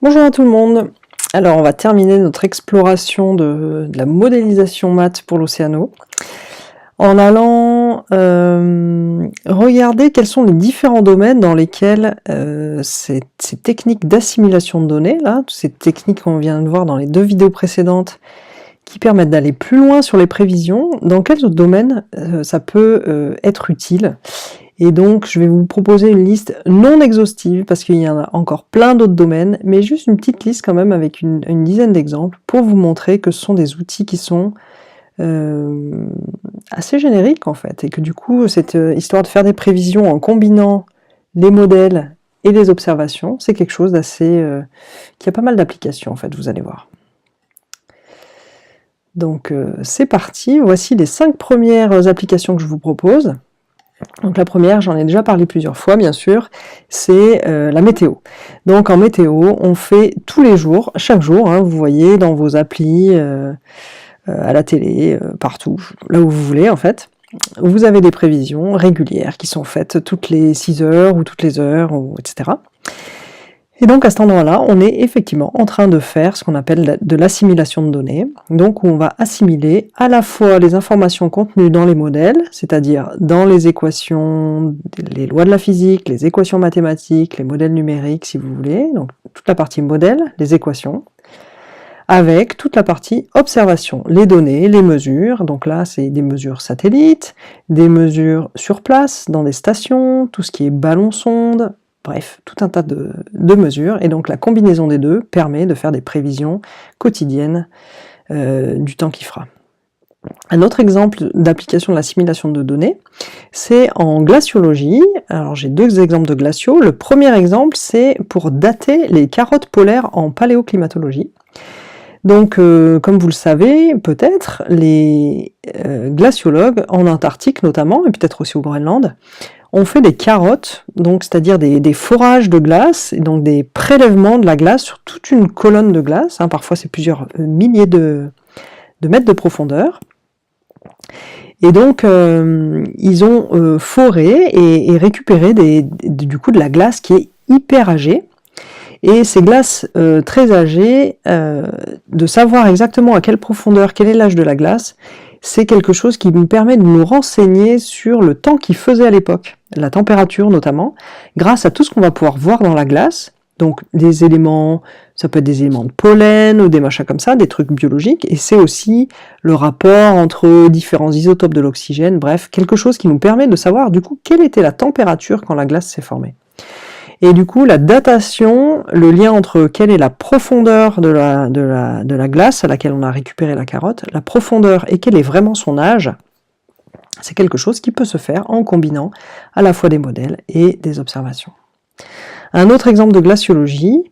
Bonjour à tout le monde. Alors, on va terminer notre exploration de la modélisation maths pour l'Océano en allant regarder quels sont les différents domaines dans lesquels ces techniques d'assimilation de données, là, ces techniques qu'on vient de voir dans les 2 vidéos précédentes, qui permettent d'aller plus loin sur les prévisions, dans quels autres domaines ça peut être utile. Et donc, je vais vous proposer une liste non exhaustive, parce qu'il y en a encore plein d'autres domaines, mais juste une petite liste quand même avec une dizaine d'exemples, pour vous montrer que ce sont des outils qui sont assez génériques en fait, et que du coup, cette histoire de faire des prévisions en combinant les modèles et les observations, c'est quelque chose d'assez... qui a pas mal d'applications en fait, vous allez voir. Donc c'est parti, voici les 5 premières applications que je vous propose. Donc la première, j'en ai déjà parlé plusieurs fois bien sûr, c'est la météo. Donc en météo, on fait tous les jours, chaque jour, hein, vous voyez dans vos applis, à la télé, partout, là où vous voulez en fait, vous avez des prévisions régulières qui sont faites toutes les 6 heures ou toutes les heures, etc. Et donc à cet endroit-là, on est effectivement en train de faire ce qu'on appelle de l'assimilation de données, donc où on va assimiler à la fois les informations contenues dans les modèles, c'est-à-dire dans les équations, les lois de la physique, les équations mathématiques, les modèles numériques si vous voulez, donc toute la partie modèle, les équations, avec toute la partie observation, les données, les mesures, donc là c'est des mesures satellites, des mesures sur place, dans des stations, tout ce qui est ballon-sonde, bref, tout un tas de mesures, et donc la combinaison des deux permet de faire des prévisions quotidiennes du temps qui fera. Un autre exemple d'application de l'assimilation de données, c'est en glaciologie. Alors j'ai 2 exemples de glaciaux. Le premier exemple, c'est pour dater les carottes polaires en paléoclimatologie. Donc, comme vous le savez, peut-être, les glaciologues, en Antarctique notamment, et peut-être aussi au Groenland, ont fait des carottes, donc c'est-à-dire des forages de glace, et donc des prélèvements de la glace sur toute une colonne de glace, hein, parfois c'est plusieurs milliers de mètres de profondeur. Et donc, ils ont foré et récupéré du coup de la glace qui est hyper âgée. Et ces glaces très âgées, de savoir exactement à quelle profondeur, quel est l'âge de la glace, c'est quelque chose qui nous permet de nous renseigner sur le temps qu'il faisait à l'époque, la température notamment, grâce à tout ce qu'on va pouvoir voir dans la glace, donc des éléments, ça peut être des éléments de pollen ou des machins comme ça, des trucs biologiques, et c'est aussi le rapport entre différents isotopes de l'oxygène, bref, quelque chose qui nous permet de savoir du coup quelle était la température quand la glace s'est formée. Et du coup, la datation, le lien entre quelle est la profondeur de la glace à laquelle on a récupéré la carotte, la profondeur et quel est vraiment son âge, c'est quelque chose qui peut se faire en combinant à la fois des modèles et des observations. Un autre exemple de glaciologie,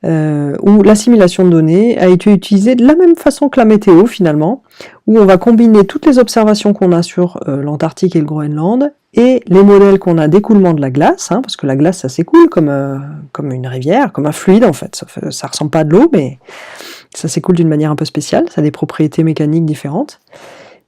où l'assimilation de données a été utilisée de la même façon que la météo finalement, où on va combiner toutes les observations qu'on a sur l'Antarctique et le Groenland, et les modèles qu'on a d'écoulement de la glace, hein, parce que la glace ça s'écoule comme une rivière, comme un fluide en fait, ça ressemble pas à de l'eau, mais ça s'écoule d'une manière un peu spéciale, ça a des propriétés mécaniques différentes.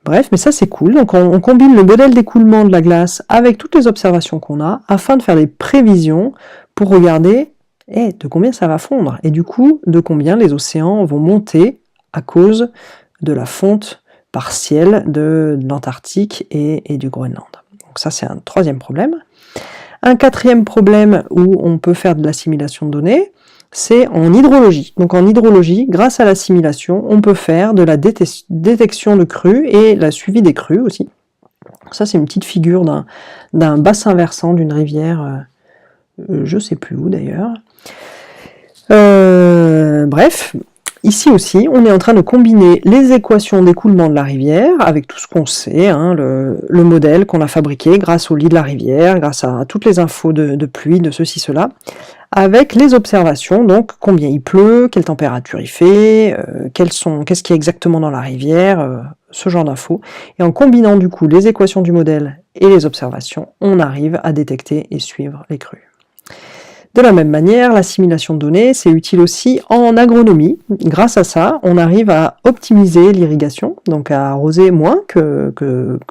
Bref, mais ça c'est cool, donc on combine le modèle d'écoulement de la glace avec toutes les observations qu'on a, afin de faire des prévisions pour regarder de combien ça va fondre, et du coup, de combien les océans vont monter à cause de la fonte partielle de l'Antarctique et du Groenland. Donc ça, c'est un 3e problème. Un 4e problème où on peut faire de l'assimilation de données, c'est en hydrologie. Donc en hydrologie, grâce à l'assimilation, on peut faire de la détection de crues et la suivi des crues aussi. Ça, c'est une petite figure d'un bassin versant d'une rivière, je sais plus où d'ailleurs. Bref, ici aussi, on est en train de combiner les équations d'écoulement de la rivière avec tout ce qu'on sait, hein, le modèle qu'on a fabriqué grâce au lit de la rivière, grâce à toutes les infos de pluie, de ceci, cela, avec les observations, donc combien il pleut, quelle température il fait, qu'est-ce qui est exactement dans la rivière, ce genre d'infos. Et en combinant du coup les équations du modèle et les observations, on arrive à détecter et suivre les crues. De la même manière, l'assimilation de données, c'est utile aussi en agronomie. Grâce à ça, on arrive à optimiser l'irrigation, donc à arroser moins que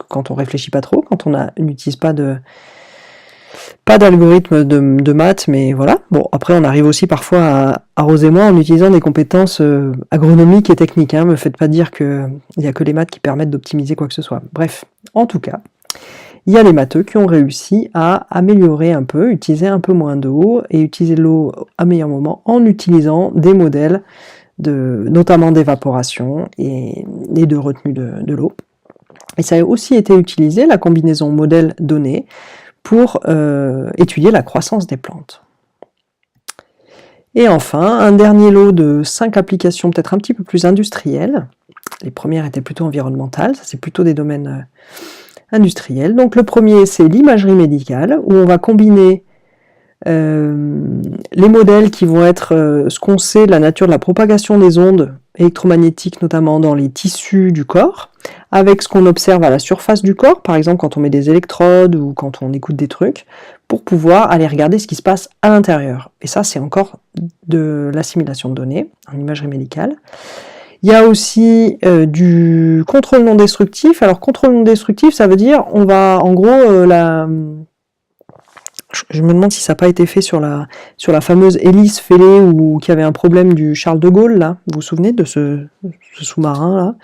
quand on réfléchit pas trop, quand on n'utilise pas Pas d'algorithme de maths, mais voilà. Bon, après, on arrive aussi parfois à arroser moins en utilisant des compétences agronomiques et techniques. Hein. Me faites pas dire qu'il n'y a que les maths qui permettent d'optimiser quoi que ce soit. Bref, en tout cas, il y a des matheux qui ont réussi à améliorer un peu, utiliser un peu moins d'eau et utiliser l'eau à meilleur moment en utilisant des modèles, notamment d'évaporation et de retenue de l'eau. Et ça a aussi été utilisé, la combinaison modèle-données, pour étudier la croissance des plantes. Et enfin, un dernier lot de 5 applications peut-être un petit peu plus industrielles. Les premières étaient plutôt environnementales, ça c'est plutôt des domaines industriels. Donc le premier, c'est l'imagerie médicale, où on va combiner les modèles qui vont être ce qu'on sait de la nature de la propagation des ondes électromagnétiques, notamment dans les tissus du corps, avec ce qu'on observe à la surface du corps, par exemple quand on met des électrodes ou quand on écoute des trucs, pour pouvoir aller regarder ce qui se passe à l'intérieur. Et ça, c'est encore de l'assimilation de données en imagerie médicale. Il y a aussi du contrôle non destructif. Alors, contrôle non destructif, ça veut dire, on va, en gros, je me demande si ça n'a pas été fait sur la fameuse hélice fêlée ou qui avait un problème du Charles de Gaulle, là. Vous vous souvenez de ce sous-marin, là?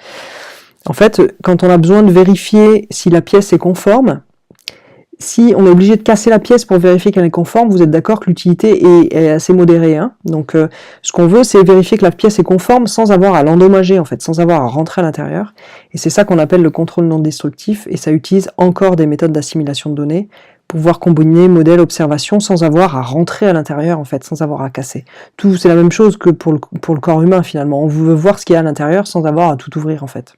En fait, quand on a besoin de vérifier si la pièce est conforme, si on est obligé de casser la pièce pour vérifier qu'elle est conforme, vous êtes d'accord que l'utilité est assez modérée. Hein. Donc, ce qu'on veut, c'est vérifier que la pièce est conforme sans avoir à l'endommager, en fait, sans avoir à rentrer à l'intérieur. Et c'est ça qu'on appelle le contrôle non destructif, et ça utilise encore des méthodes d'assimilation de données pour pouvoir combiner modèle, observation, sans avoir à rentrer à l'intérieur, en fait, sans avoir à casser. Tout, c'est la même chose que pour le corps humain, finalement. On veut voir ce qu'il y a à l'intérieur sans avoir à tout ouvrir, en fait.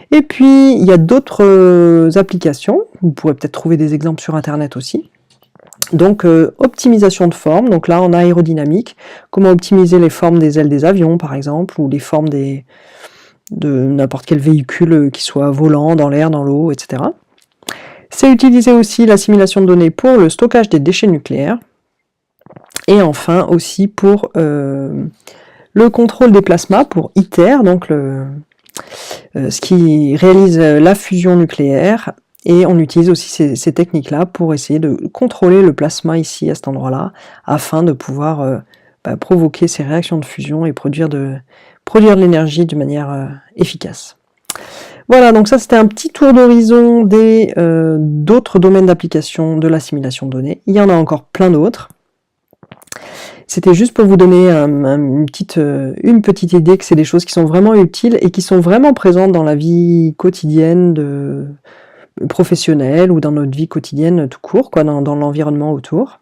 Et puis, il y a d'autres applications, vous pourrez peut-être trouver des exemples sur Internet aussi. Donc, optimisation de forme, donc là en aérodynamique, comment optimiser les formes des ailes des avions par exemple, ou les formes de n'importe quel véhicule qui soit volant, dans l'air, dans l'eau, etc. C'est utiliser aussi l'assimilation de données pour le stockage des déchets nucléaires, et enfin aussi pour le contrôle des plasmas, pour ITER, donc ce qui réalise la fusion nucléaire, et on utilise aussi ces techniques-là pour essayer de contrôler le plasma ici, à cet endroit-là, afin de pouvoir provoquer ces réactions de fusion et produire de l'énergie de manière efficace. Voilà, donc ça c'était un petit tour d'horizon d'autres domaines d'application de l'assimilation de données. Il y en a encore plein d'autres. C'était juste pour vous donner une petite idée que c'est des choses qui sont vraiment utiles et qui sont vraiment présentes dans la vie quotidienne professionnelle ou dans notre vie quotidienne tout court, quoi, dans l'environnement autour.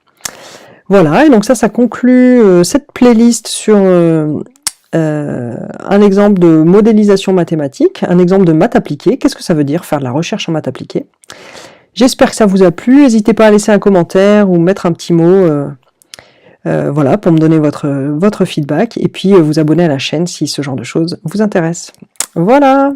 Voilà, et donc ça conclut cette playlist sur un exemple de modélisation mathématique, un exemple de maths appliquée. Qu'est-ce que ça veut dire faire de la recherche en maths appliquée? J'espère que ça vous a plu. N'hésitez pas à laisser un commentaire ou mettre un petit mot voilà, pour me donner votre feedback, et puis vous abonner à la chaîne si ce genre de choses vous intéresse. Voilà!